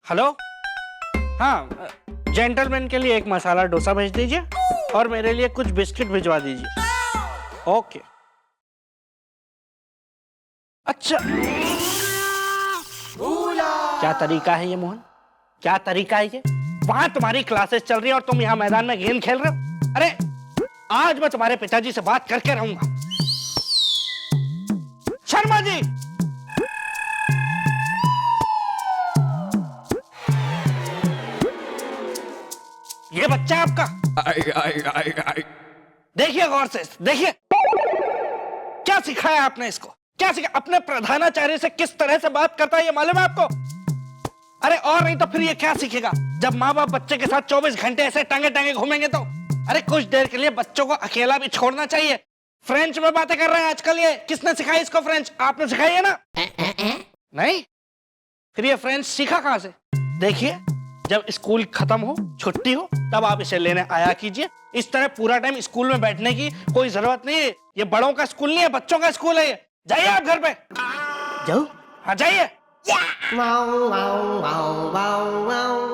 Hello. हाँ, gentleman के लिए एक मसाला डोसा भेज दीजिए और मेरे लिए कुछ बिस्किट भिजवा दीजिए। ओके। अच्छा, क्या तरीका है ये मोहन? क्या तरीका है ये? वहां तुम्हारी क्लासेस चल रही है और तुम यहाँ मैदान में गेंद खेल रहे हो। अरे आज मैं तुम्हारे पिताजी से बात करके रहूंगा। शर्मा जी, ये बच्चा आपका? आई। देखिए गौर से, देखिए क्या सिखाया आपने इसको। क्या सिखा? अपने प्रधानाचार्य से किस तरह से बात करता है ये मालूम है आपको? अरे और नहीं तो फिर ये क्या सीखेगा जब माँ बाप बच्चे के साथ 24 घंटे ऐसे टांगे टांगे घूमेंगे तो। अरे कुछ देर के लिए बच्चों को अकेला भी छोड़ना चाहिए। फ्रेंच में बातें कर रहे हैं आजकल। ये किसने सिखाई इसको फ्रेंच? आपने सिखाई है ना? नहीं? फिर ये फ्रेंच सीखा कहां से? देखिए, जब स्कूल खत्म हो, छुट्टी हो, तब आप इसे लेने आया कीजिए। इस तरह पूरा टाइम स्कूल में बैठने की कोई जरूरत नहीं है। ये बड़ों का स्कूल नहीं है, बच्चों का स्कूल है। जाइए आप घर पे। जाओ? हाँ जाइए।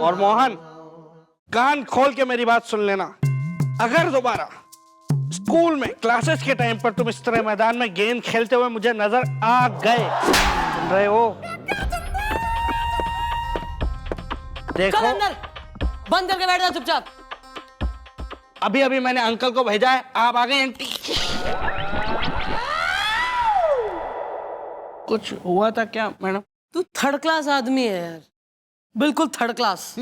और मोहन, कान खोल के मेरी बात सुन लेना। अगर दोबारा स्कूल में क्लासेस के टाइम पर तुम इस तरह मैदान में गेंद खेलते हुए मुझे नजर आ गए, सुन रहे हो? देखो, चल अंदर, बंद करके बैठ जा चुपचाप। अभी अभी मैंने अंकल को भेजा है, आप आ गए आंटी। कुछ हुआ था क्या मैडम? तू थर्ड क्लास आदमी है यार, बिल्कुल थर्ड क्लास।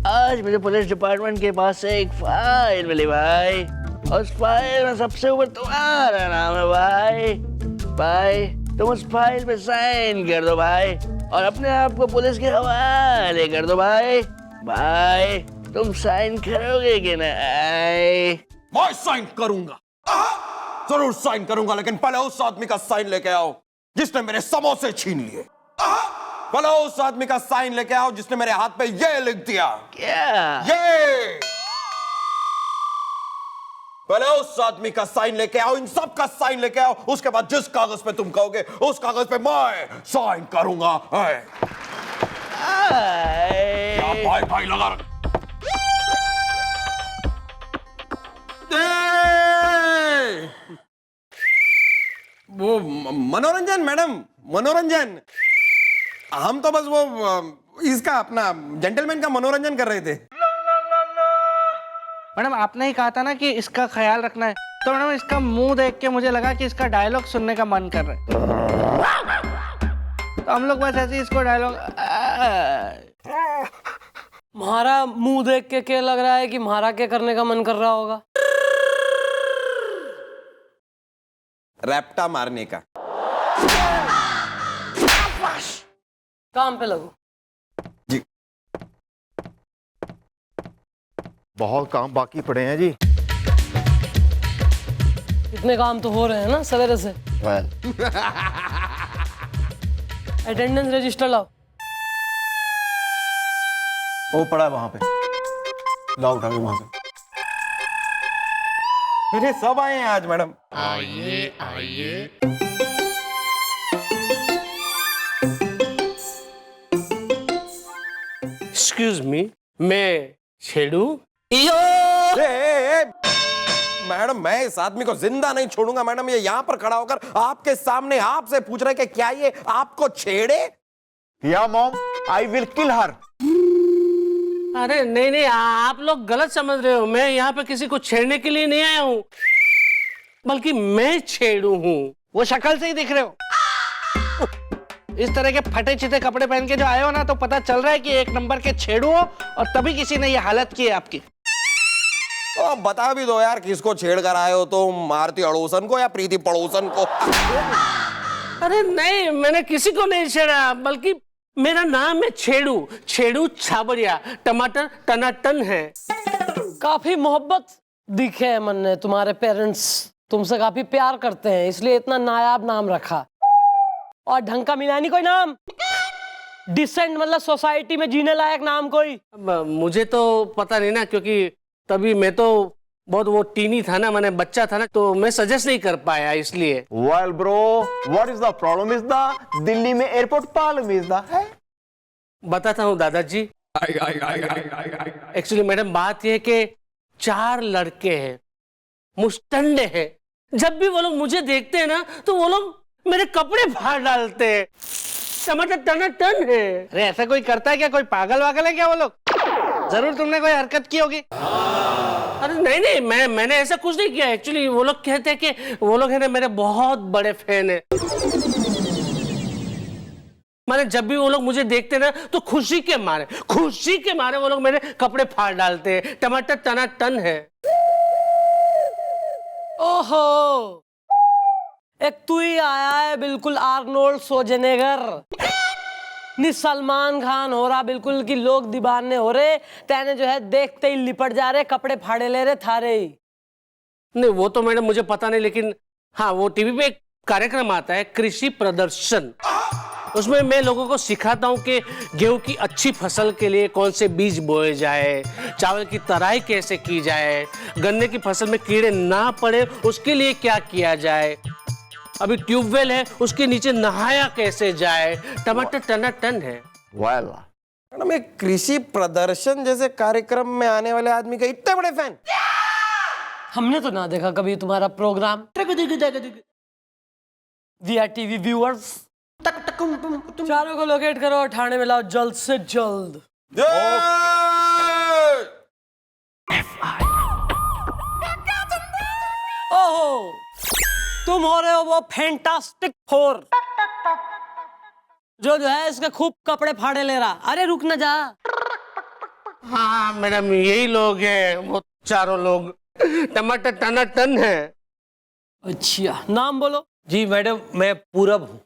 आज मुझे पुलिस डिपार्टमेंट के पास से एक फाइल मिली भाई। उस फाइल में सबसे ऊपर तुम्हारा नाम है भाई। भाई तुम उस फाइल पे साइन कर दो भाई और अपने आप को पुलिस के हवाले कर दो भाई। भाई तुम साइन करोगे कि नहीं? मैं साइन करूंगा, जरूर साइन करूंगा, लेकिन पहले उस आदमी का साइन लेके आओ जिसने मेरे समोसे छीन लिए। पहले उस आदमी का साइन लेके आओ जिसने मेरे हाथ पे ये लिख दिया। क्या? ये पहले उस आदमी का साइन लेके आओ, इन सब का साइन लेके आओ। उसके बाद जिस कागज पे तुम कहोगे उस कागज पे मैं साइन करूंगा। भाई भाई लगा रख। मनोरंजन मैडम, मनोरंजन। हम तो बस वो इसका अपना जेंटलमैन का मनोरंजन कर रहे थे। मैडम आपने ही कहा था ना कि इसका ख्याल रखना है, तो मैडम इसका मुंह देख के मुझे लगा कि इसका डायलॉग सुनने का मन कर रहा है, तो हम लोग बस ऐसे ही इसको डायलॉग। तुम्हारा मुंह देख के क्या लग रहा है कि म्हारा क्या करने का मन कर रहा होगा? रैप्टा मारने का। काम पे लगो। जी। बहुत काम बाकी पड़े हैं जी। इतने काम तो हो रहे हैं ना सवेरे से। अटेंडेंस रजिस्टर लाओ। वो पड़ा है वहां पे, लाओ उठा के वहां से। अरे सब आए हैं आज मैडम। आइए आइए। एक्सक्यूज मी, मैं छेड़ू? मैडम मैं इस आदमी को जिंदा नहीं छोड़ूंगा मैडम। ये यहाँ पर खड़ा होकर आपके सामने आपसे पूछ रहे कि क्या ये आपको छेड़े? या मॉम, आई विल किल हर। अरे नहीं नहीं, आप लोग गलत समझ रहे हो। मैं यहाँ पे किसी को छेड़ने के लिए नहीं आया हूँ, बल्कि मैं छेड़ू हूँ। वो शक्ल से ही दिख रहे हो। इस तरह के फटे चिते कपड़े पहन के जो आए हो ना, तो पता चल रहा है कि एक नंबर के छेड़ू हो, और तभी किसी ने ये हालत की है आपकी। तो बता भी दो यार, किसको छेड़ कर आए हो? तो मारती अड़ोसन को या प्रीति पड़ोसन को? अरे नहीं, मैंने किसी को नहीं छेड़ा, बल्कि मेरा नाम है छेड़ू। छेड़ू छाबड़िया, टमाटर टनाटन है। काफी मोहब्बत दिखे है मन ने। तुम्हारे पेरेंट्स तुमसे काफी प्यार करते हैं, इसलिए इतना नायाब नाम रखा। और ढंग का मिला नहीं कोई नाम। डिसेंट मतलब सोसाइटी में जीने लायक नाम कोई। मुझे तो पता नहीं ना, क्योंकि तभी मैं तो बहुत वो टीनी था ना, मैंने बच्चा था ना, तो मैं सजेस्ट नहीं कर पाया इसलिए। Well bro, what is the problem? Is the Delhi में एयरपोर्ट प्रॉब्लम इज द है? बताता हूँ दादाजी। एक्चुअली मैडम बात यह है कि 4 लड़के हैं, मुस्टंडे हैं। जब भी वो लोग मुझे देखते हैं ना, तो वो लोग मेरे कपड़े फाड़ डालते हैं। टमाटर टनाटन है। अरे ऐसा कोई करता है क्या? कोई पागल वागल है क्या वो लोग? जरूर तुमने कोई हरकत की होगी। अरे नहीं नहीं, मैंने ऐसा कुछ नहीं किया। एक्चुअली वो लोग कहते हैं कि वो लोग है ना मेरे बहुत बड़े फैन है। माने जब भी वो लोग मुझे देखते ना, तो खुशी के मारे वो लोग मेरे कपड़े फाड़ डालते हैं। टमाटर टनाटन है। ओहो, एक तू ही आया है बिल्कुल आर्नोल्ड श्वार्ज़नेगर। नि सलमान खान हो रहा बिल्कुल कि लोग दीवाने हो रहे। तेने जो है देखते ही लिपट जा रहे, कपड़े फाड़े ले रहे थारे ही। नहीं वो तो मैडम मुझे पता नहीं, लेकिन हाँ वो टीवी पे एक कार्यक्रम आता है, कृषि प्रदर्शन। उसमें मैं लोगों को सिखाता हूँ कि गेहूं की अच्छी फसल के लिए कौन से बीज बोए जाए, चावल की तराई कैसे की जाए, गन्ने की फसल में कीड़े ना पड़े उसके लिए क्या किया जाए, अभी ट्यूबवेल है उसके नीचे नहाया कैसे जाए। टमाटर टनाटन है। वेल मैडम एक कृषि प्रदर्शन जैसे कार्यक्रम में आने वाले आदमी का इतने बड़े फैन? हमने तो ना देखा कभी तुम्हारा प्रोग्राम। वीआरटीवी व्यूअर्स, चारों को लोकेट करो और थाने में लाओ जल्द से जल्द। ओहो, तुम हो रहे हो वो फैंटास्टिक 4 जो है इसके खूब कपड़े फाड़े ले रहा। अरे रुक ना जा। हाँ मैडम यही लोग हैं, वो चारों लोग। टमाटर टनाटन है। अच्छा नाम बोलो। जी मैडम मैं पूरब हूँ।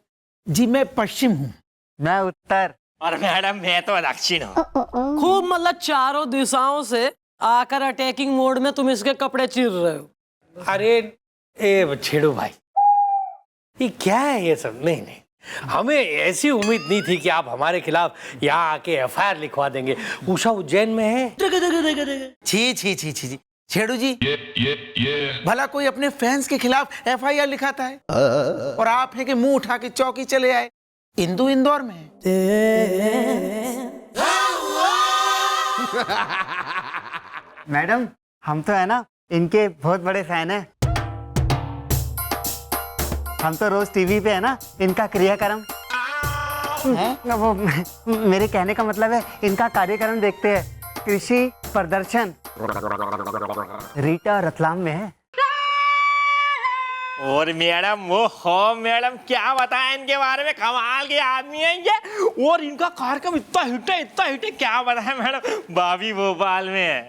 जी मैं पश्चिम हूँ। मैं उत्तर। और मैडम मैं तो दक्षिण हूँ। खूब मतलब चारों दिशाओं से आकर अटैकिंग मोड में तुम इसके कपड़े चीर रहे हो। अरे ए छेड़ू भाई, ये क्या है ये सब? नहीं नहीं, हमें ऐसी उम्मीद नहीं थी कि आप हमारे खिलाफ यहाँ आके एफआईआर लिखवा देंगे। उषा उज्जैन में है। छी छी छी छी छेड़ू जी, भला कोई अपने फैंस के खिलाफ एफआईआर लिखाता है? और आप हैं कि मुंह उठा के चौकी चले आए। इंदु इंदौर में है। मैडम हम तो है ना इनके बहुत बड़े फैन हैं। हम तो रोज टीवी पे है ना इनका क्रियाक्रम वो मेरे कहने का मतलब है इनका कार्यक्रम देखते हैं। कृषि प्रदर्शन रीटा रतलाम में है। और मैडम वो हो मैडम, क्या बताएं इनके बारे में, कमाल के आदमी है ये। और इनका कार्यक्रम इतना हिट है क्या बताएं मैडम, भाभी भोपाल में है।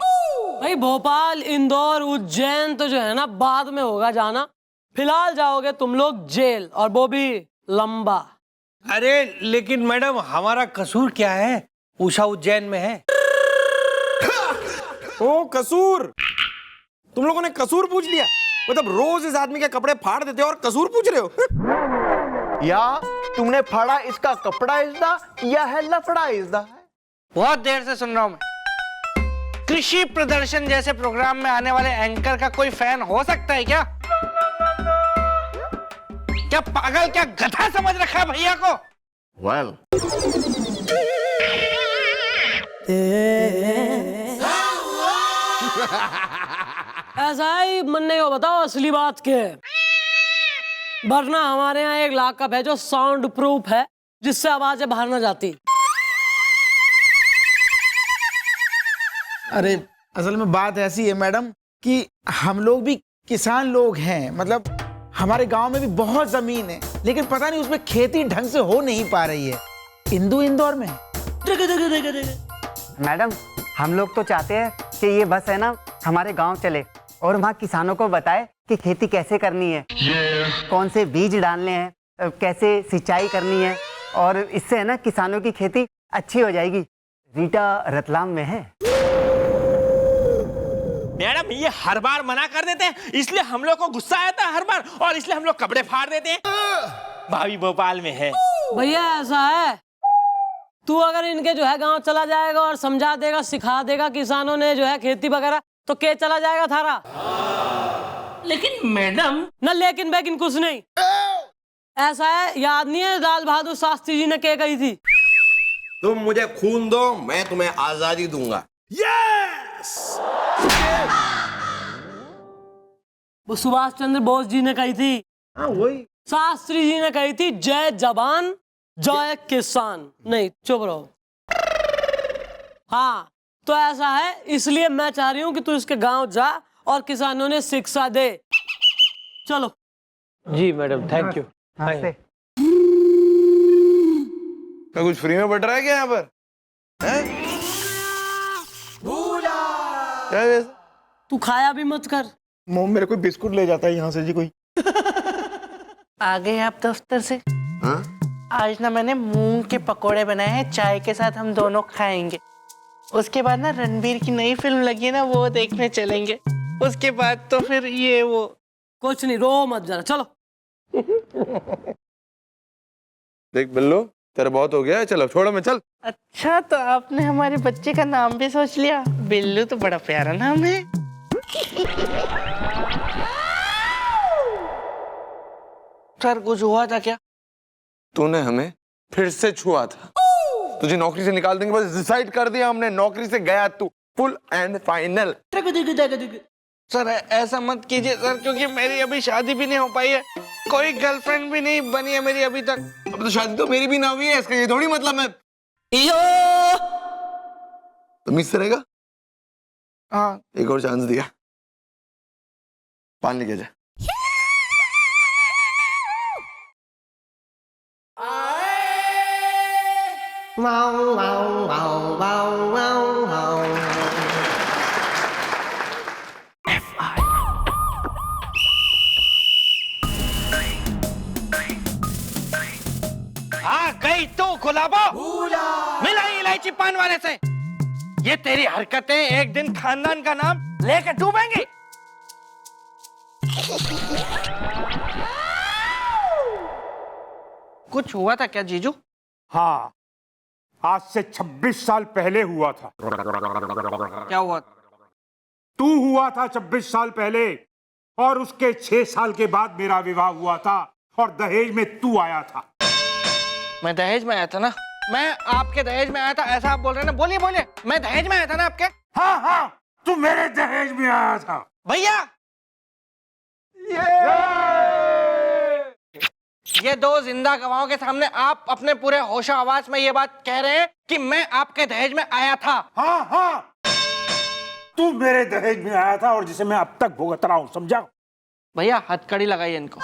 भाई भोपाल, इंदौर, उज्जैन तो जो है ना बाद में होगा जाना। फिलहाल जाओगे तुम लोग जेल, और वो भी लंबा। अरे लेकिन मैडम हमारा कसूर क्या है? उषा उज्जैन में है। ओ कसूर, तुम लोगों ने कसूर पूछ लिया? मतलब रोज इस आदमी के कपड़े फाड़ देते हो और कसूर पूछ रहे हो? या तुमने फाड़ा इसका कपड़ा इज़दा या है लफड़ा इज़दा? बहुत देर से सुन रहा हूं मैं। कृषि प्रदर्शन जैसे प्रोग्राम में आने वाले एंकर का कोई फैन हो सकता है क्या? क्या पागल, क्या गधा समझ रखा है भैया को? वेल ऐसा ही मन्ने को बताओ असली बात के, वरना हमारे यहाँ एक लॉकअप है जो साउंड प्रूफ है, जिससे आवाजें बाहर ना जाती। अरे असल में बात ऐसी है मैडम कि हम लोग भी किसान लोग हैं, मतलब हमारे गांव में भी बहुत जमीन है, लेकिन पता नहीं उसमें खेती ढंग से हो नहीं पा रही है। इंदौर में मैडम हम लोग तो चाहते हैं कि ये बस है ना हमारे गांव चले और वहाँ किसानों को बताए कि खेती कैसे करनी है, कौन से बीज डालने हैं, कैसे सिंचाई करनी है, और इससे है ना किसानों की खेती अच्छी हो जाएगी। रीटा रतलाम में है। मैडम ये हर बार मना कर देते हैं, इसलिए हम लोग को गुस्सा आता है हर बार, और इसलिए हम लोग कपड़े फाड़ देते हैं। भाभी भोपाल में है। भैया ऐसा है, तू अगर इनके जो है गांव चला जाएगा और समझा देगा, सिखा देगा किसानों ने जो है खेती वगैरह, तो के चला जाएगा थारा। लेकिन मैडम, न लेकिन बेकिन कुछ नहीं। ऐसा है, याद नहीं है लाल बहादुर शास्त्री जी ने क्या कही थी? तुम मुझे खून दो, मैं तुम्हें आजादी दूंगा। वो सुभाष चंद्र बोस जी ने कही थी। हाँ वही। शास्त्री जी ने कही थी जय जवान जय किसान। नहीं चुप रहो। हाँ तो ऐसा है, इसलिए मैं चाह रही हूँ कि तू इसके गांव जा और किसानों ने शिक्षा दे। चलो। जी मैडम, थैंक यू। नमस्ते। क्या कुछ फ्री में बट रहा है क्या यहाँ पर? क्या है? तू खाया भी मत कर। मोम मेरे को बिस्कुट ले जाता है यहाँ से जी कोई। आ गए आप दफ्तर से? आज ना मैंने मूंग के पकोड़े बनाए हैं, चाय के साथ हम दोनों खाएंगे। उसके बाद ना रणबीर की नई फिल्म लगी है ना, वो देखने चलेंगे। उसके बाद तो फिर ये वो कुछ नहीं, रो मत जरा, चलो। देख बिल्लू, तेरा बहुत हो गया है, चलो छोड़ो मैं, चल। अच्छा तो आपने हमारे बच्चे का नाम भी सोच लिया? बिल्लू तो बड़ा प्यारा नाम है। सर कुछ हुआ था क्या? तूने हमें फिर से छुआ था। तुझे नौकरी से निकाल देंगे बस डिसाइड कर दिया हमने। नौकरी से गया तू, फुल एंड फाइनल। सर ऐसा मत कीजिए सर, क्योंकि मेरी अभी शादी भी नहीं हो पाई है, कोई गर्लफ्रेंड भी नहीं बनी है मेरी अभी तक। अब तो शादी तो मेरी भी ना हुई है, इसका ये थोड़ी मतलब है। तमीज से रहेगा। हाँ एक और चांस दिया, पान लेके जा। हाँ गई तो गुलाबो, मिला इलायची पान वाले से। ये तेरी हरकतें एक दिन खानदान का नाम लेकर डूबेंगी। कुछ हुआ था क्या जीजू? हाँ, आज से 26 साल पहले हुआ था। क्या हुआ? तू हुआ था 26 साल पहले, और उसके 6 साल के बाद मेरा विवाह हुआ था, और दहेज में तू आया था। मैं दहेज में आया था ना? मैं आपके दहेज में आया था ऐसा आप बोल रहे हैं ना? बोलिए बोलिए, मैं दहेज में आया था ना आपके? हाँ हाँ, तू मेरे दहेज में आया था भैया। ये दो जिंदा गवाहों के सामने आप अपने पूरे होशो आवाज में ये बात कह रहे हैं कि मैं आपके दहेज में आया था? हाँ हाँ, तू मेरे दहेज में आया था और जिसे मैं अब तक भुगत रहा हूं, समझा? भैया हथकड़ी लगाइए इनको।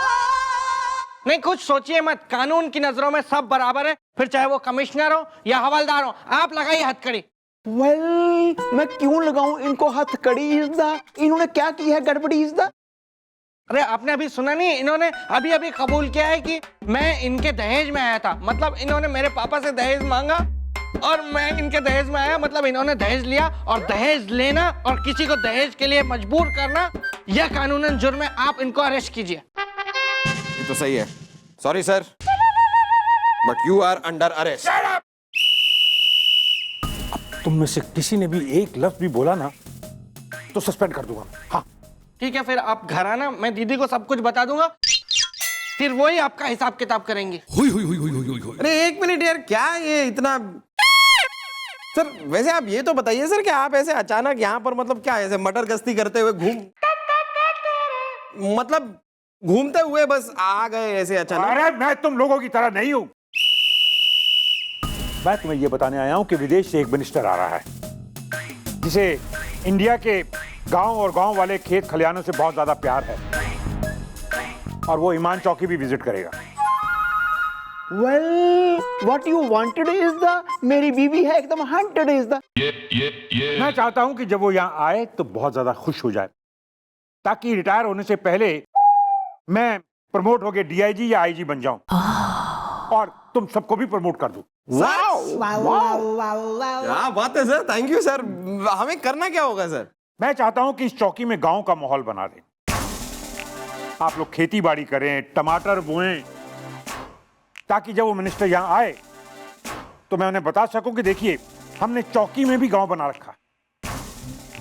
नहीं, कुछ सोचिए मत, कानून की नजरों में सब बराबर है, फिर चाहे वो कमिश्नर हो या हवलदार हो। आप लगाइए हथकड़ी। वेल, मैं क्यों लगाऊं इनको हथकड़ी? इन्होंने क्या की है गड़बड़ी? अरे आपने अभी सुना नहीं, इन्होंने अभी अभी कबूल किया है कि मैं इनके दहेज में आया था। मतलब इन्होंने मेरे पापा से दहेज मांगा और मैं इनके दहेज में आया, मतलब इन्होंने दहेज लिया। और दहेज लेना और किसी को दहेज के लिए मजबूर करना यह कानूनन जुर्म है। आप इनको अरेस्ट कीजिए। ये तो सही है। Sorry sir, but you are under arrest. तुम में से किसी ने भी एक लफ्ज भी बोला ना तो सस्पेंड कर दूंगा। हाँ ठीक है, फिर आप घर आना, मैं दीदी को सब कुछ बता दूंगा, फिर वही आपका हिसाब किताब करेंगे। अरे एक मिनट यार, क्या ये इतना? सर वैसे आप ये तो बताइए सर कि आप ऐसे अचानक यहाँ पर मतलब क्या ऐसे मटर गश्ती करते हुए मतलब घूमते हुए बस आ गए ऐसे अचानक? अरे मैं तुम लोगों की तरह नहीं हूं। मैं तुम्हें यह बताने आया हूं कि विदेश से एक मिनिस्टर आ रहा है जिसे इंडिया के गांव और गांव वाले खेत खलिहानों से बहुत ज्यादा प्यार है, और वो ईमान चौकी भी विजिट करेगा। Well, what you wanted is the, मेरी बीवी है एकदम हंटेड इज द। मैं चाहता हूं कि जब वो यहां आए तो बहुत ज्यादा खुश हो जाए, ताकि रिटायर होने से पहले मैं प्रमोट होके डीआईजी या आईजी बन जाऊं और तुम सबको भी प्रमोट कर दूं। क्या बात है सर, थैंक यू सर। हमें करना क्या होगा सर? मैं चाहता हूं कि इस चौकी में गांव का माहौल बना दें। आप लोग खेती बाड़ी करें, टमाटर बोएं, ताकि जब वो मिनिस्टर यहां आए तो मैं उन्हें बता सकूं कि देखिए हमने चौकी में भी गांव बना रखा।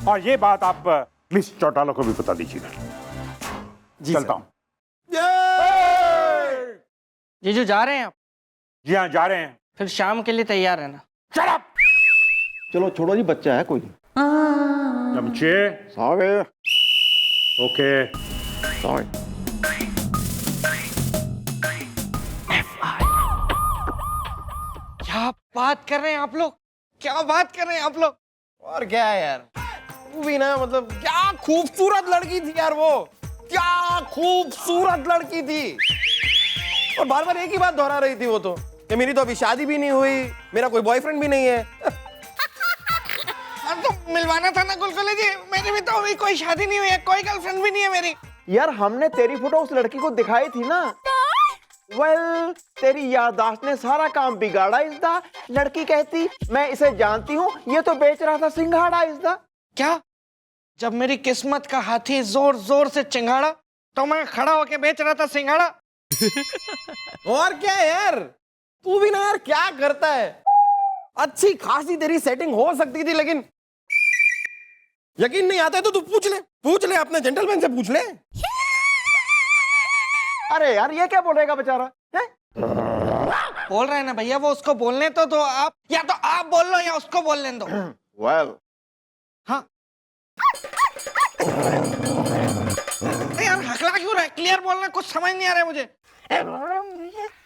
और ये बात आप मिस चौटाला को भी बता दीजिएगा। चलता हूं। जीजू जा रहे हैं आप? जी हाँ जा रहे हैं। फिर शाम के लिए तैयार रहना। चलो छोड़ो जी, बच्चा है कोई। चमचे। सॉरी। Okay sorry. क्या बात कर रहे हैं आप लोग? क्या बात कर रहे हैं आप लोग? और क्या है यार, तू भी ना मतलब क्या खूबसूरत लड़की थी यार, वो क्या खूबसूरत लड़की थी। और बार बार एक ही बात दोहरा रही थी वो तो, कि मेरी तो अभी शादी भी नहीं हुई, मेरा कोई बॉयफ्रेंड भी नहीं है। तो मिलवाना था ना गुलगुले जी, मेरी भी तो अभी कोई शादी नहीं हुई है, कोई गर्लफ्रेंड भी नहीं है मेरी। यार हमने तेरी फोटो उस लड़की को दिखाई थी ना। वेल, तेरी याददाश्त ने सारा काम बिगाड़ा इसदा। लड़की कहती मैं इसे जानती हूँ, ये तो बेच रहा था सिंघाड़ा इसदा। क्या? जब मेरी किस्मत का हाथी जोर जोर से चिंगाड़ा तो मैं खड़ा होके बेच रहा था सिंघाड़ा। और क्या यार, तू भी ना यार क्या करता है। अच्छी खासी तेरी सेटिंग हो सकती थी, लेकिन यकीन नहीं आता है तो तू पूछ ले अपने जेंटलमैन से पूछ ले। अरे यार ये क्या बोलेगा बेचारा है? बोल रहे हैं ना भैया, वो उसको बोलने तो आप, या तो आप बोल लो या उसको बोलने दो। वेल, हाँ यार हकला क्यों रहा है? क्लियर बोलना, कुछ समझ नहीं आ रहा है मुझे।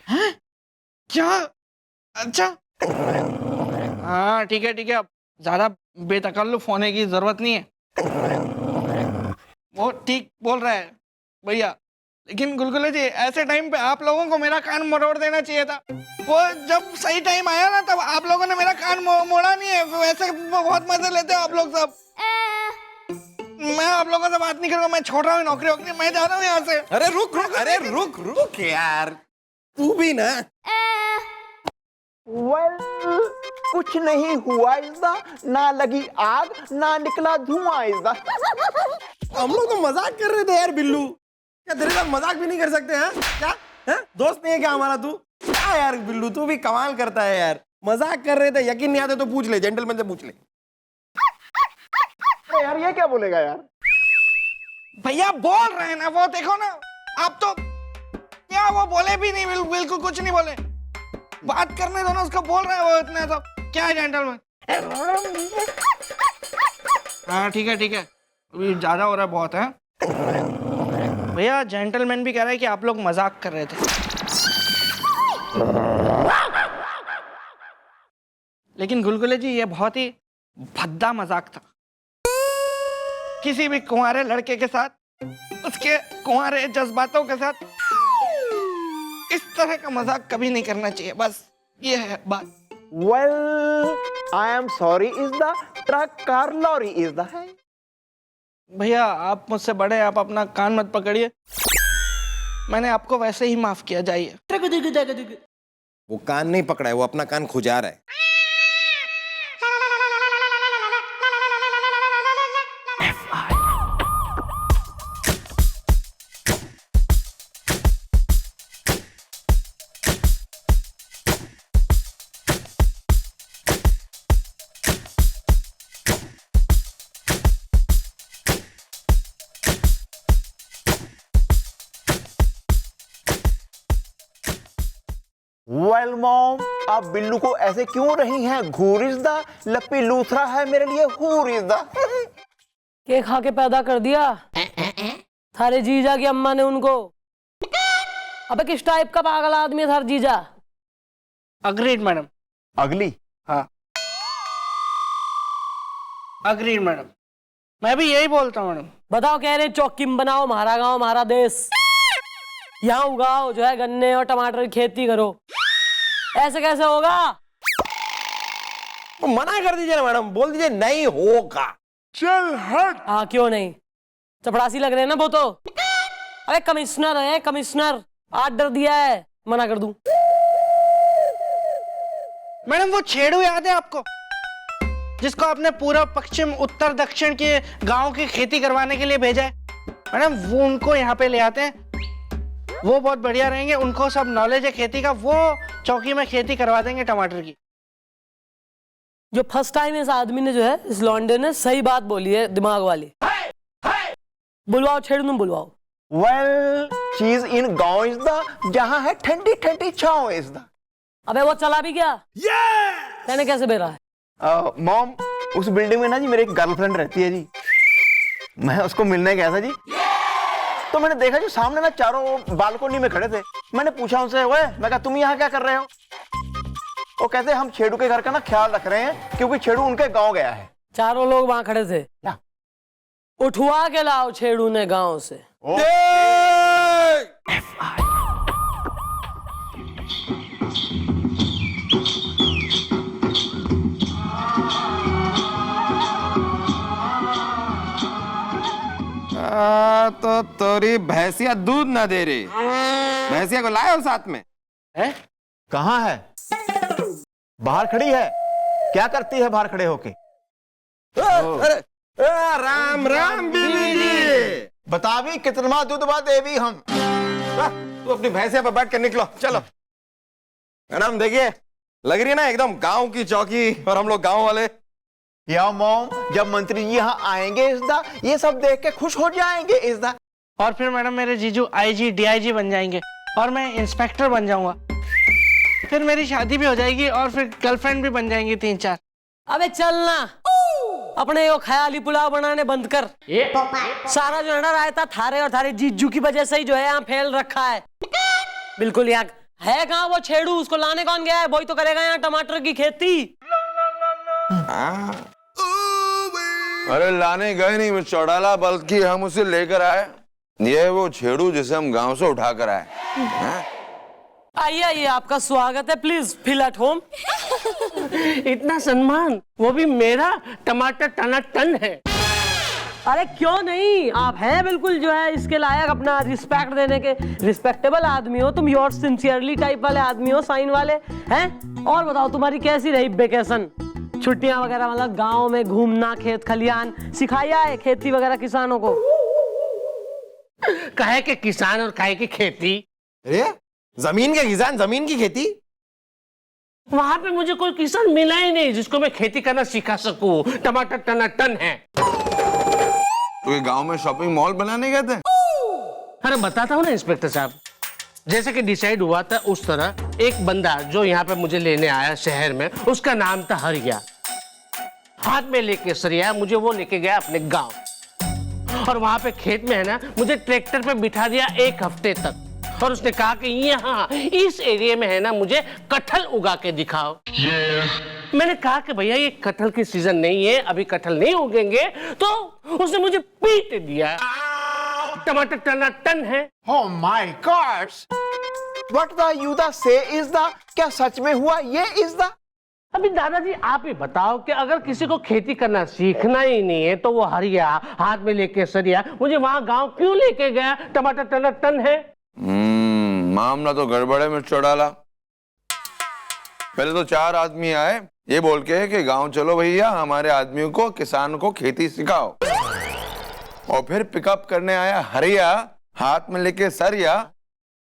हैं? क्या? अच्छा हाँ ठीक है, अब ज्यादा बेतकल्लुफ होने की जरूरत नहीं है। वो ठीक बोल रहा है भैया, लेकिन गुलगुले जी ऐसे टाइम पे आप लोगों को मेरा कान मरोड़ देना चाहिए था। वो जब सही टाइम आया ना तब आप लोगों ने मेरा कान मोड़ा नहीं है। वैसे बहुत मजे लेते हो आप लोग सब। मैं आप लोगों से बात नहीं करूंगा, मैं छोड़ रहा हूँ नौकरी, मैं जा रहा हूँ यहाँ से। अरे रुक यार, तू भी ना। वेल, कुछ नहीं हुआ इसदा, ना लगी आग ना निकला धुआं इसदा। हम लोग तो मजाक कर रहे थे यार बिल्लू, क्या तेरे साथ मजाक भी नहीं कर सकते हैं? क्या है? दोस्त नहीं है क्या हमारा तू? क्या यार बिल्लू, तू भी कमाल करता है यार। मजाक कर रहे थे, यकीन नहीं आते तो पूछ ले, जेंटलमैन से पूछ ले। यार ये क्या बोलेगा यार? भैया बोल रहे हैं ना, वो देखो ना। आप तो क्या वो बोले भी नहीं, बिल्कुल कुछ नहीं बोले। बात करने दो ना उसको, बोल रहे हैं वो इतना सब। क्या है जेंटलमैन? हाँ ठीक है, अभी ज्यादा हो रहा है, बहुत है भैया। जेंटलमैन भी कह रहा है कि आप लोग मजाक कर रहे थे। लेकिन गुलगुले जी ये बहुत ही भद्दा मजाक था। किसी भी कुंवारे लड़के के साथ, उसके कुंवारे जज्बातों के साथ इस तरह का मजाक कभी नहीं करना चाहिए। बस ये है बात। Well, I am sorry is the truck car lorry is the है। भैया आप मुझसे बड़े, आप अपना कान मत पकड़िए। मैंने आपको वैसे ही माफ किया, जाइए। वो कान नहीं पकड़ा है, वो अपना कान खुजा रहा है। Well, mom, आप बिल्लू को ऐसे क्यों रही हैं? घूरिजदा लप्पी लूथरा है मेरे लिए हुरिजदा। के खा के पैदा कर दिया थारे जीजा की अम्मा ने उनको। अबे किस टाइप का पागल आदमी है थार जीजा? Agreed madam. अगली? हाँ अग्रीड मैडम, मैं भी यही बोलता हूँ मैडम। बताओ, कह रहे चौकी में बनाओ हमारा गांव हमारा देश, यहाँ उगाओ जो है गन्ने और टमाटर की खेती करो, ऐसे कैसे होगा? तो मना कर दीजिए ना मैडम, बोल दीजिए नहीं होगा। चल हट। हाँ क्यों नहीं, चपड़ासी लग रहे हैं ना वो तो। अरे कमिश्नर है कमिश्नर, आर्डर दिया है, मना कर दूं? मैडम वो छेड़ू याद है आपको, जिसको आपने पूरा पश्चिम उत्तर दक्षिण के गांव की खेती करवाने के लिए भेजा है? मैडम वो उनको यहाँ पे ले आते हैं, वो बहुत बढ़िया रहेंगे, उनको सब नॉलेज है खेती का, वो चौकी में खेती करवा देंगे टमाटर की। जो फर्स्ट टाइम इस आदमी ने जो है, इस लौंडे ने सही बात बोली है, दिमाग वाली। बुलवाओ छेड़ू, तुम बुलवाओ। Well, चीज इन गांव इज द, जहाँ है ठंडी ठंडी छांव इज द। अबे वो चला भी गया? कहने कैसे बेरा है? मॉम, उस बिल्डिंग में ना जी मेरी एक गर्लफ्रेंड रहती है जी। मैं उसको मिलने गया था जी, तो मैंने देखा जो सामने ना चारों बालकोनी में खड़े थे। मैंने पूछा उनसे, ओए मैं कहा तुम यहाँ क्या कर रहे हो? वो कहते हम छेड़ू के घर का ना ख्याल रख रहे हैं, क्योंकि छेड़ू उनके गांव गया है। चारों लोग वहां खड़े थे? उठवा के लाओ छेड़ू ने गांव से। तो तोरी भैंसिया दूध ना दे रही, भैंसिया को लाए हो साथ में? है? कहाँ है? बाहर खड़ी है। क्या करती है बाहर खड़े होके? राम राम बीबी जी। बता भी कितना दूध बा देवी हम। तू अपनी भैंसिया पर बैठ कर निकलो, चलो। मैडम देखिए, लग रही है ना एकदम गांव की चौकी, और हम लोग गांव वाले। या मॉम, जब मंत्री जी यहाँ आएंगे इसदा, ये सब देख के खुश हो जाएंगे इसदा। और फिर मैडम मेरे जीजू आईजी डीआईजी बन जाएंगे, और मैं इंस्पेक्टर बन जाऊंगा। फिर मेरी शादी भी हो जाएगी, और फिर गर्लफ्रेंड भी बन जाएंगी 3-4। अबे चलना, अपने वो ख्याली पुलाव बनाने बंद कर। सारा जो है ना रायता थारे और थारे जीजू की वजह से ही जो है यहाँ फैल रखा है। बिल्कुल यहाँ है कहाँ वो छेड़ू? उसको लाने कौन गया है? वही तो करेगा यहाँ टमाटर की खेती। अरे लाने गए नहीं वो चौड़ाला, बल्कि हम उसे लेकर आए। ये वो छेड़ू जिसे हम गांव से उठा कर आए। आइए आइए, आपका स्वागत है, प्लीज फील एट होम। इतना सम्मान, वो भी मेरा टमाटर टनाटन है। अरे क्यों नहीं, आप हैं बिल्कुल जो है इसके लायक, अपना रिस्पेक्ट देने के रिस्पेक्टेबल आदमी हो तुम, योर सिंसियरली टाइप वाले आदमी हो, साइन वाले हैं। और बताओ तुम्हारी कैसी रही वेकेशन, छुट्टियां वगैरह? मतलब गांव में घूमना, खेत खलियान सिखाया है, खेती वगैरह किसानों को? काहे के किसान और काहे की खेती? अरे जमीन के किसान, जमीन की खेती। वहां पे मुझे कोई किसान मिला ही नहीं जिसको मैं खेती करना सिखा सकूं। टमाटर टनाटन है। तो ये गांव में शॉपिंग मॉल बनाने गए थे? अरे बताता हूँ ना इंस्पेक्टर साहब, जैसे कि डिसाइड हुआ था उस तरह एक बंदा जो यहाँ पे मुझे लेने आया शहर में, उसका नाम था हरिया। हाथ में लेके सरिया मुझे वो लेके गया अपने गांव, और वहां पे खेत में है ना मुझे ट्रैक्टर पे बिठा दिया 1 हफ्ते तक, और उसने कहा कि यहाँ इस एरिया में है ना, मुझे कटहल उगा के दिखाओ। मैंने कहा कि भैया ये कटहल की सीजन नहीं है, अभी कटहल नहीं उगेंगे, तो उसने मुझे पीट दिया। टमाटर टनाटन है। Oh my God! What the you the say is the? क्या सच में हुआ ये is the? अभी दादाजी आप ही बताओ कि अगर किसी को खेती करना सीखना ही नहीं है तो वो हरिया हाथ में लेके सरिया मुझे वहां गांव क्यों लेके गया? टमाटर टनाटन है। मामला तो गड़बड़ है मिस्टर चौटाला। पहले तो 4 आदमी आए ये बोल के कि गांव चलो भैया, हमारे आदमियों को, किसान को खेती सिखाओ, और फिर पिकअप करने आया हरिया हाथ में लेके सरिया,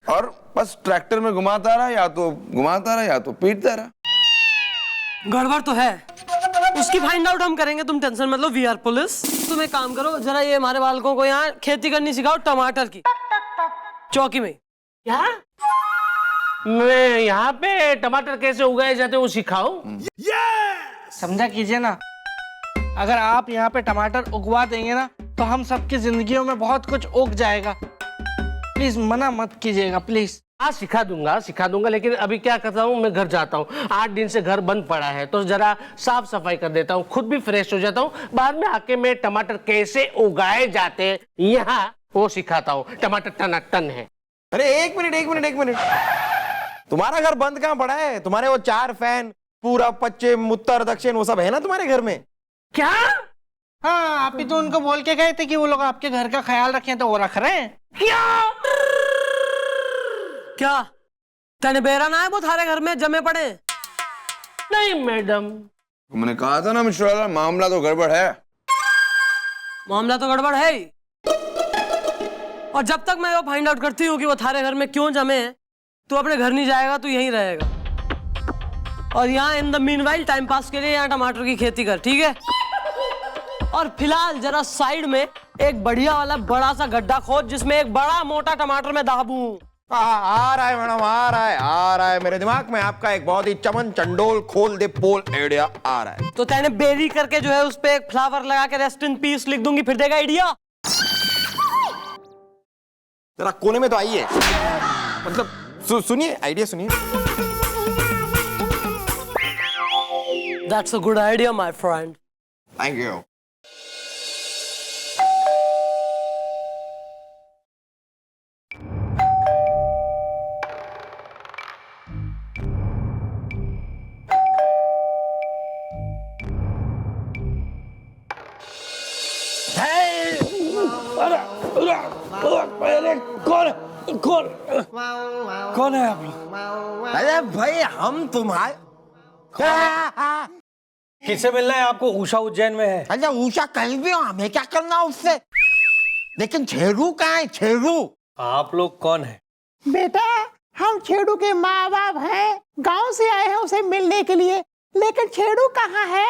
और बस ट्रैक्टर में घुमाता रहा, या तो घुमाता रहा या तो पीटता रहा। गड़बड़ तो है, उसकी फाइंड आउट हम करेंगे, तुम टेंशन मत लो, वी आर पुलिस। तुम एक काम करो, जरा ये हमारे बालकों को यहाँ खेती करनी सिखाओ टमाटर की, चौकी में। क्या? मैं यहाँ पे टमाटर कैसे उगाए जाते हैं वो सिखाओ? समझा कीजिए ना, अगर आप यहाँ पे टमाटर उगवा देंगे ना तो हम सबकी जिंदगियों में बहुत कुछ उग जाएगा। प्लीज मना मत कीजिएगा प्लीज। हाँ सिखा दूंगा, लेकिन अभी क्या करता हूँ, मैं घर जाता हूँ, 8 दिन से घर बंद पड़ा है, तो जरा साफ सफाई कर देता हूँ, खुद भी फ्रेश हो जाता हूँ, बाद में आके मैं टमाटर कैसे उगाए जाते हैं यहाँ वो सिखाता हूँ। टमाटर टनाटन है। अरे एक मिनट, तुम्हारा घर बंद कहाँ पड़ा है? तुम्हारे वो 4 फैन, पूरा पश्चिम उत्तर दक्षिण वो सब है ना तुम्हारे घर में? क्या? हाँ, आप ही तो उनको बोल के गए थे कि वो लोग आपके घर का ख्याल रखें, तो वो रख रहे हैं। क्या तेने बेरा ना है वो थारे घर में जमे पड़े? नहीं मैडम, मैंने कहा था ना मिस्टर चौटाला, मामला तो गड़बड़ है। मामला तो गड़बड़ है ही, और जब तक मैं वो फाइंड आउट करती हूँ कि वो थारे घर में क्यों जमे हैं, तू अपने घर नहीं जाएगा, तू यहीं रहेगा, और यहाँ in the meanwhile time pass के लिए यहाँ टमाटर की खेती कर, ठीक है? और फिलहाल जरा साइड में एक बढ़िया वाला बड़ा सा गड्ढा खोद जिसमें एक बड़ा मोटा टमाटर मैं दाबूं। आ रहा है मैडम, आ रहा है मेरे दिमाग में आपका एक बहुत ही चमन चंडोल खोल दे पोल आइडिया आ रहा है। तो तेने बेरी करके जो है उस पे एक फ्लावर लगा के रेस्ट इन पीस लिख दूंगी, फिर देगा आइडिया। जरा कोने में तो आइए, मतलब सुनिए, आइडिया सुनिए। That's a good idea, my friend. Thank you. कौन है आप लोग? अरे भाई हम तुम्हारे किससे मिलना है आपको? उषा उज्जैन में है। अच्छा उषा कहीं भी हो, हमें क्या करना उससे? लेकिन छेड़ू कहाँ है? छेड़ू आप लोग कौन है? बेटा हम छेड़ू के माँ बाप हैं, गांव से आए हैं उसे मिलने के लिए, लेकिन छेड़ू कहाँ है?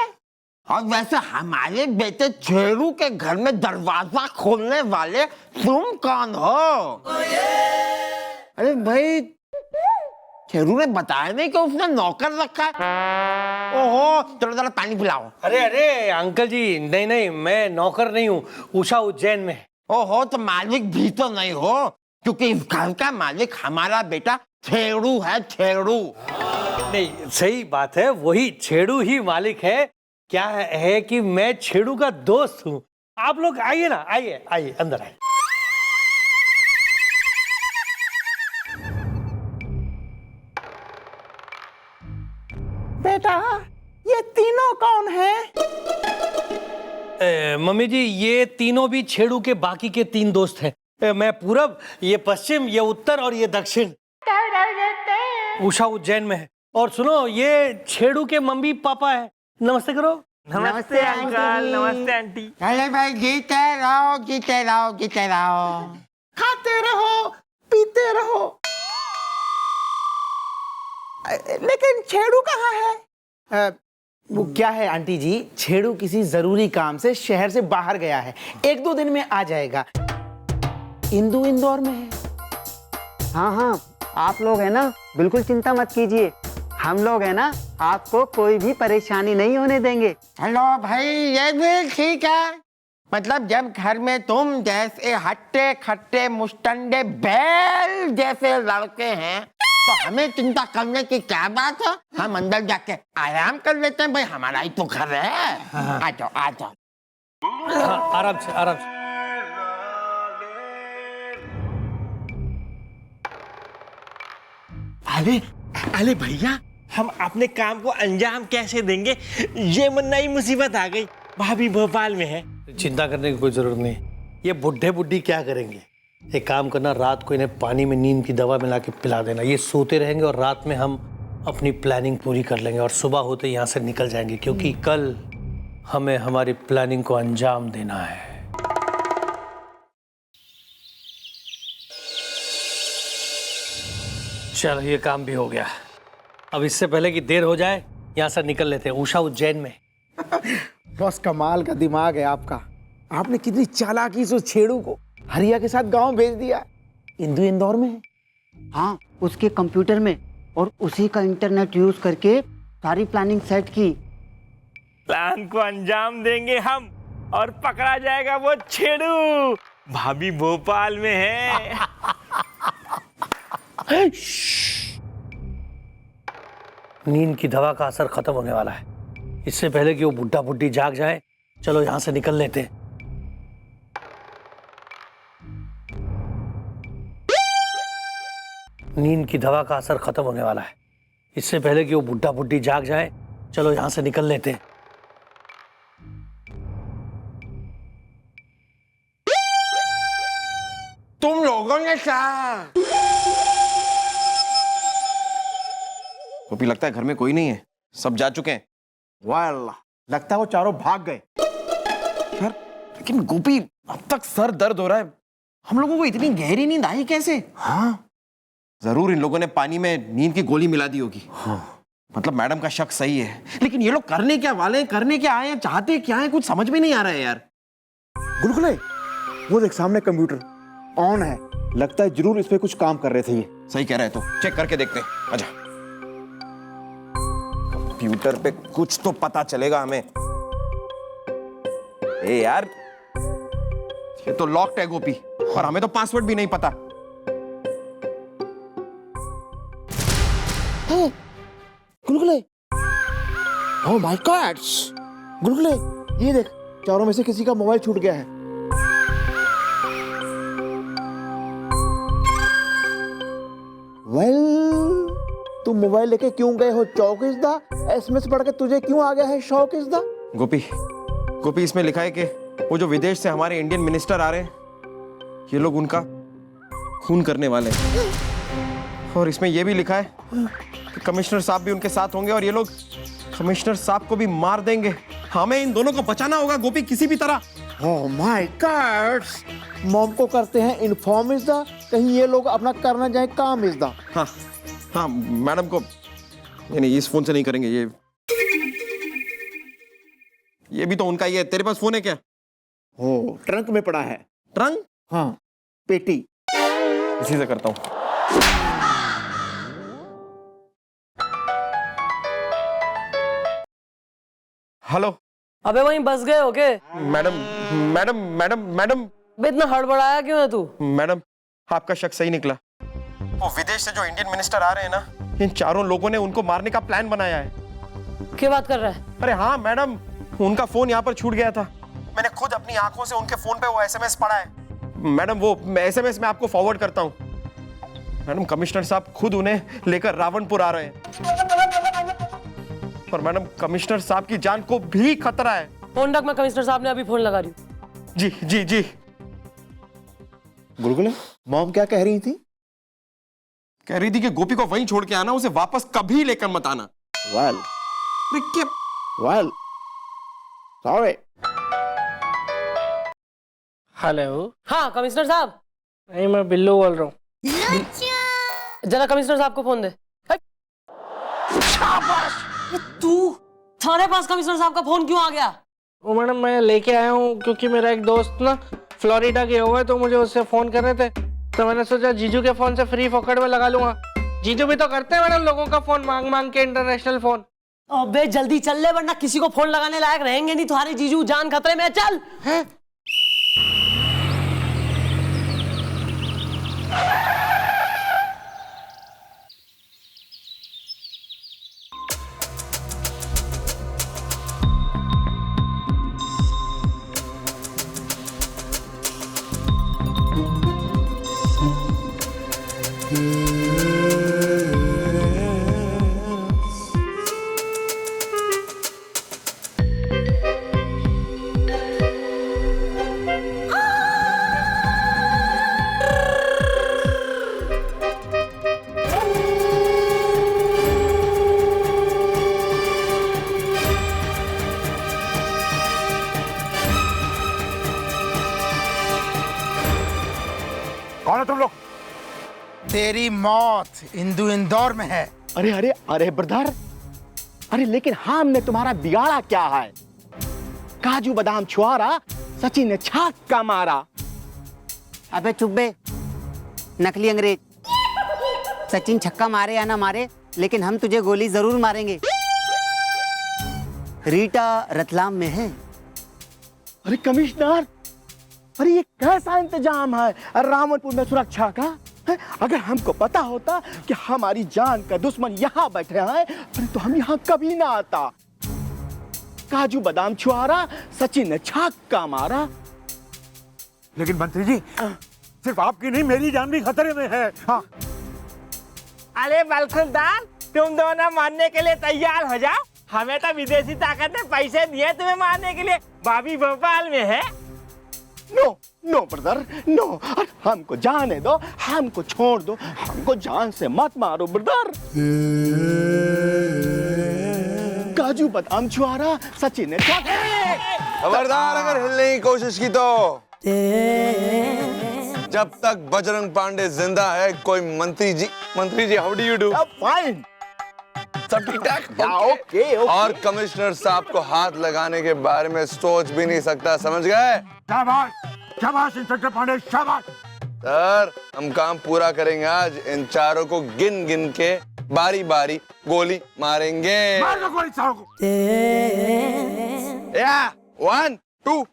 और वैसे हमारे बेटे छेड़ू के घर में दरवाजा खोलने वाले तुम कौन हो? अरे भाई छेड़ू ने बताया नहीं कि उसने नौकर रखा है। ओहो चलो जरा पानी पिलाओ। अरे अंकल जी, नहीं मैं नौकर नहीं हूँ, उषा उज्जैन में है। ओहो तो मालिक भी तो नहीं हो, क्योंकि इस घर का मालिक हमारा बेटा छेड़ू है, छेड़ू। नहीं सही बात है, वही छेड़ू ही मालिक है। क्या है कि मैं छेड़ू का दोस्त हूँ। आप लोग आइए ना, आइए अंदर आइए। बेटा ये तीनों कौन है? मम्मी जी ये तीनों भी छेड़ू के बाकी के 3 दोस्त हैं। मैं पूरब, ये पश्चिम, ये उत्तर और ये दक्षिण। उषा उज्जैन में है। और सुनो ये छेड़ू के मम्मी पापा है। नमस्ते करो। नमस्ते अंकल, नमस्ते आंटी। अरे भाई जीते रहो, जीते रहो, जीते रहो, खाते रहो, पीते रहो। लेकिन छेड़ू कहाँ है? वो क्या है आंटी जी, छेड़ू किसी जरूरी काम से शहर से बाहर गया है, 1-2 दिन में आ जाएगा। इंदू इंदौर में है। हाँ, आप लोग है ना, बिल्कुल चिंता मत कीजिए, हम लोग है ना, आपको कोई भी परेशानी नहीं होने देंगे। हेलो भाई, ये भी ठीक है। मतलब जब घर में तुम जैसे हट्टे खट्टे मुस्टंडे बैल जैसे लड़के हैं तो हमें चिंता करने की क्या बात है? हम अंदर जाके आराम कर लेते हैं भाई, हमारा ही तो घर है। आ जाओ आ जाओ। आराम से आराम से। अरे अरे भैया, हम अपने काम को अंजाम कैसे देंगे? ये नई मुसीबत आ गई, भाभी भोपाल में है। चिंता करने की कोई जरूरत नहीं। ये बुढ़े बुढ़ी क्या करेंगे? एक काम करना, रात को इन्हें पानी में नींद की दवा मिला के पिला देना, ये सोते रहेंगे और रात में हम अपनी प्लानिंग पूरी कर लेंगे और सुबह होते यहाँ से निकल जाएंगे, क्योंकि कल हमें हमारी प्लानिंग को अंजाम देना है। चलो ये काम भी हो गया। अब इससे पहले कि देर हो जाए यहाँ से निकल लेते हैं। उषा उज्जैन में। बस कमाल का दिमाग है आपका। आपने कितनी चालाकी से उस छेड़ू को हरिया के साथ गांव भेज दिया। इंदु इंदौर में है। हाँ, उसके कंप्यूटर में, और उसी का इंटरनेट यूज करके सारी प्लानिंग सेट की। प्लान को अंजाम देंगे हम और पकड़ा जाएगा वो छेड़ू। भाभी भोपाल में है। नींद की दवा का असर खत्म होने वाला है। इससे पहले कि वो बुढ़ा बुढ़ी जाग जाए, चलो यहां से निकल लेते हैं। नींद की दवा का असर खत्म होने वाला है। इससे पहले कि वो बुढ़ा बुढ़ी जाग जाए, चलो यहां से निकल लेते हैं। तुम लोगों ने क्या? गोपी, लगता है घर में कोई नहीं है, सब जा चुके हैं। वाह अल्लाह, लगता है वो चारों भाग गए। यार लेकिन गोपी, अब तक सर दर्द हो रहा है। हम लोगों को इतनी गहरी नींद आई कैसे? हाँ, जरूर इन लोगों ने पानी में नींद की गोली मिला दी होगी। हाँ। मतलब मैडम का शक सही है, लेकिन ये लोग करने क्या वाले हैं, करने क्या आए हैं, चाहते क्या है, कुछ समझ में नहीं आ रहा है यार। गुलगुले, वो देख सामने कंप्यूटर ऑन है। लगता है जरूर इस पे कुछ काम कर रहे थे ये। सही कह रहे हैं, तो चेक करके देखते हैं। आजा। कंप्यूटर पे कुछ तो पता चलेगा हमें। ए यार, ये तो लॉक्ड है गोपी, और हमें तो पासवर्ड भी नहीं पता। गुलगुले, ओह माय गॉड, गुलगुले ये देख, चारों में से किसी का मोबाइल छूट गया है। वेल, तुम मोबाइल लेके क्यों गए हो चौकिसदा? एसएमएस पढ़ के तुझे क्यों आ गया है शौकिसदा? गोपी, इसमें लिखा है कि वो जो विदेश से हमारे इंडियन मिनिस्टर आ रहे हैं, ये लोग उनका खून करने वाले हैं। और इसमें यह भी लिखा है कि कमिश्नर साहब भी उनके साथ होंगे और ये लोग कमिश्नर साहब को भी मार देंगे। हमें इन दोनों को बचाना होगा गोपी, किसी भी तरह। ओह माय गॉड, मॉम को करते हैं इन्फॉर्म इज़दा, कहीं ये लोग अपना करना जाए काम इज़दा। हाँ हाँ, मैडम को नहीं, इस फोन से नहीं करेंगे। ये भी तो उनका ही है। तेरे पास फोन है क्या? हो, ट्रंक में पड़ा है। ट्रंक? हाँ, पेटी। इसी से करता हूँ। हेलो। अबे वहीं बस गए हो के? मैडम मैडम मैडम मैडम, बे इतना हड़बड़ाया क्यों है तू? मैडम, आपका शक सही निकला। वो विदेश से जो इंडियन मिनिस्टर आ रहे हैं ना, इन चारों लोगों ने उनको मारने का प्लान बनाया है। क्या बात कर रहा है? अरे हाँ मैडम, उनका फोन यहाँ पर छूट गया था। मैंने खुद अपनी आंखों से उनके फोन पे वो एसएमएस पढ़ा है। मैडम, वो एसएमएस मैं आपको फॉरवर्ड करता हूँ। मैडम, कमिश्नर साहब खुद उन्हें लेकर रावणपुर आ रहे हैं। और मैडम, कमिश्नर साहब की जान को भी खतरा है। फोन रख, मैं कमिश्नर साहब ने अभी फोन लगा रही हूँ। जी जी जी। गुलगुले, मॉम क्या कह रही थी? कह रही थी कि गोपी को वहीं छोड़ के आना, उसे वापस कभी लेकर मत आना। Well, well, sorry. हेलो। हाँ कमिश्नर साहब। नहीं, मैं बिल्लू बोल रहा हूँ। जरा कमिश्नर साहब को फोन दे। तू तुम्हारे पास कमिश्नर साहब का फोन क्यों आ गया? वो मैडम, मैं लेके आया हूँ क्योंकि मेरा एक दोस्त ना फ्लोरिडा गया हुआ है, तो मुझे उससे फोन कर रहे थे, तो मैंने सोचा जीजू के फोन से फ्री फोकट में लगा लूंगा। जीजू भी तो करते हैं मैडम लोगों का फोन मांग मांग के, इंटरनेशनल फोन। अबे जल्दी चल ले, वरना किसी को फोन लगाने लायक रहेंगे नहीं। तुम्हारे जीजू जान खतरे में। चल। कौन है तुम लोग? तेरी मौत इंदौर में है। अरे अरे अरे ब्रदर, अरे लेकिन हमने तुम्हारा बिगाड़ा क्या है? काजू बादाम छुआरा सचिन ने छक्का मारा। अबे चुप बे, नकली अंग्रेज। सचिन छक्का मारे या ना मारे, लेकिन हम तुझे गोली जरूर मारेंगे। रीटा रतलाम में है। अरे कमिश्नर, अरे ये कैसा इंतजाम है रावणपुर में सुरक्षा का? अगर हमको पता होता कि हमारी जान का दुश्मन यहाँ बैठे हैं, अरे तो हम यहाँ कभी ना आता। काजू बादाम छुआरा सचिन ने छक्का मारा। लेकिन मंत्री जी, सिर्फ आपकी नहीं, मेरी जान भी खतरे में है। हाँ। अरे बलखुरदार, तुम दोनों मारने के लिए तैयार हो जाओ। हमें तो विदेशी ताकत ने पैसे दिए तुम्हें मारने के लिए। भाभी भोपाल में है। नो नो ब्रदर, नो, हमको जाने दो, हमको छोड़ दो, हमको जान से मत मारो ब्रदर। काजू बादाम छुआरा सचिन ने खबरदार अगर हिलने की कोशिश की तो। जब तक बजरंग पांडे जिंदा है, कोई मंत्री जी how do you do? Fine, सब ठीक ठाक? ओके। और कमिश्नर साहब को हाथ लगाने के बारे में सोच भी नहीं सकता, समझ गए? शाबाश, शाबाश इंस्पेक्टर पांडे, शाबाश। सर, हम काम पूरा करेंगे आज। इन चारों को गिन गिन के बारी बारी गोली मारेंगे। मार दो गोली चारों को। या 1 2।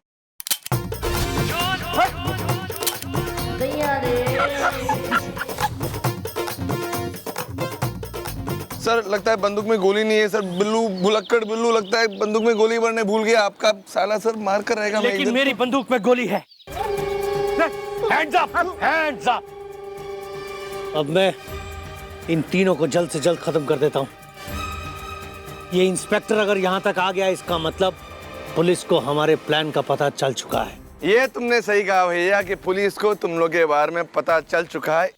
सर, लगता है बंदूक में गोली नहीं है सर। बिल्लू, भुलक्कड़ बिल्लू लगता है बंदूक में गोली भरने भूल गया। आपका साला सर मार कर रहेगा। लेकिन मेरी बंदूक में गोली है। Hands up, hands up. अब मैं इन तीनों को जल्द से जल्द खत्म कर देता हूँ। ये इंस्पेक्टर अगर यहाँ तक आ गया, इसका मतलब पुलिस को हमारे प्लान का पता चल चुका है। ये तुमने सही कहा भैया कि पुलिस को तुम लोग के बारे में पता चल चुका है।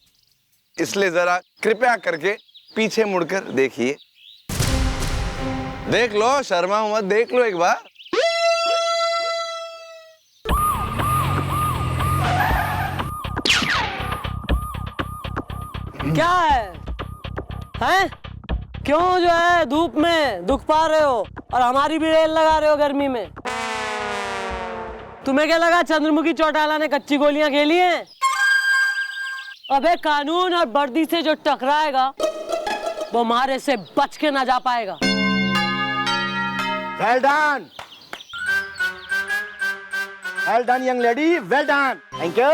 इसलिए जरा कृपया करके पीछे मुड़कर देखिए। देख लो, शर्मा मत, देख लो एक बार। क्या है? हैं? क्यों जो है धूप में दुख पा रहे हो और हमारी भी रेल लगा रहे हो गर्मी में? तुम्हें क्या लगा चंद्रमुखी चौटाला ने कच्ची गोलियां खेली हैं? अबे कानून और वर्दी से जो टकराएगा वो हमारे से बच के ना जा पाएगा। Well done, well done young lady, well done, thank you.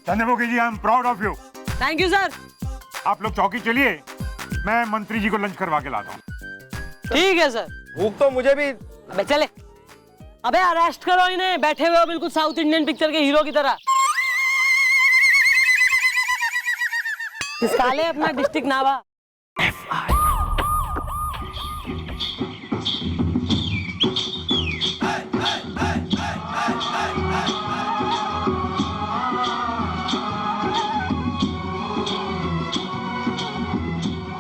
Chandramukhi ji, I am proud of you. Thank you sir. आप लोग चौकी चलिए, मैं मंत्री जी को लंच करवा के लाता हूँ। ठीक है सर। भूख तो मुझे भी। अबे चले। अबे अरेस्ट करो इन्हें, बैठे हुए हो बिल्कुल साउथ इंडियन पिक्चर के हीरो की तरह। किसका ले अपना डिस्ट्रिक्ट नावा।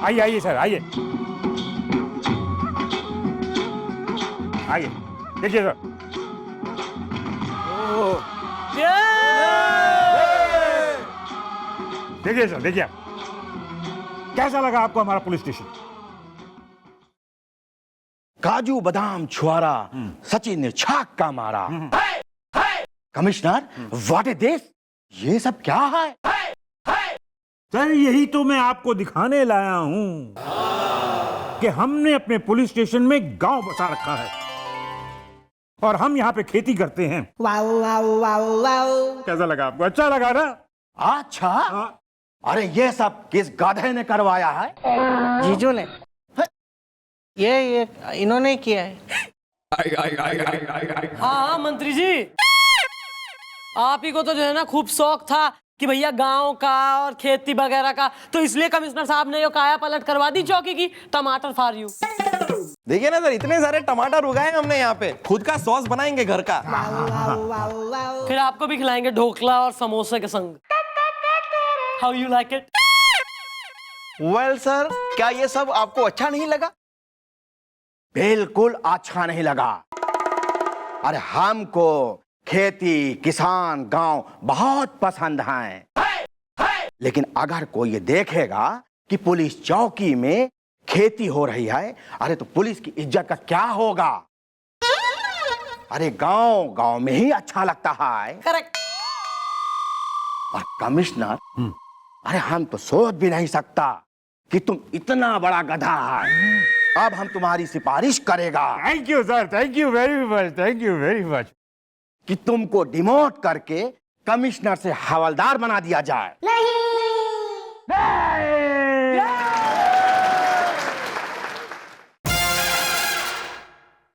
आइए आइए सर, आइए आइए, देखिए सर। देखिए सर, देखिए कैसा लगा आपको हमारा पुलिस स्टेशन? काजू बादाम छुआरा सचिन ने छक्का मारा। Commissioner, what is this? ये सब क्या है? सर, यही तो मैं आपको दिखाने लाया हूं कि हमने अपने पुलिस स्टेशन में गांव बसा रखा है। और हम यहाँ पे खेती करते हैं। कैसा लगा आपको? अच्छा लगा ना? अच्छा, अरे ये सब किस गधे ने करवाया है? जीजू ने। ये इन्होंने किया है। हाँ मंत्री जी, आप ही को तो जो है ना खूब शौक था कि भैया गांव का और खेती वगैरह का, तो इसलिए कमिश्नर साहब ने यो काया पलट करवा दी चौकी की। टमाटर फॉर यू। देखिए ना सर, इतने सारे टमाटर उगाए हमने यहाँ पे, खुद का सॉस बनाएंगे घर का। फिर आपको भी खिलाएंगे ढोकला और समोसे के संग। How you like it? Well sir, क्या ये सब आपको अच्छा नहीं लगा? बिल्कुल अच्छा नहीं लगा। अरे हमको खेती, किसान, गांव बहुत पसंद हैं। लेकिन अगर कोई ये देखेगा कि पुलिस चौकी में खेती हो रही है, अरे तो पुलिस की इज्जत का क्या होगा? अरे गांव गांव में ही अच्छा लगता है। करेक्ट। और कमिश्नर, अरे हम तो सोच भी नहीं सकता कि तुम इतना बड़ा गधा है। अब हम तुम्हारी सिफारिश करेगा। Thank you sir, thank you very much, thank you very much. कि तुमको डिमोट करके कमिश्नर से हवलदार बना दिया जाए। नहीं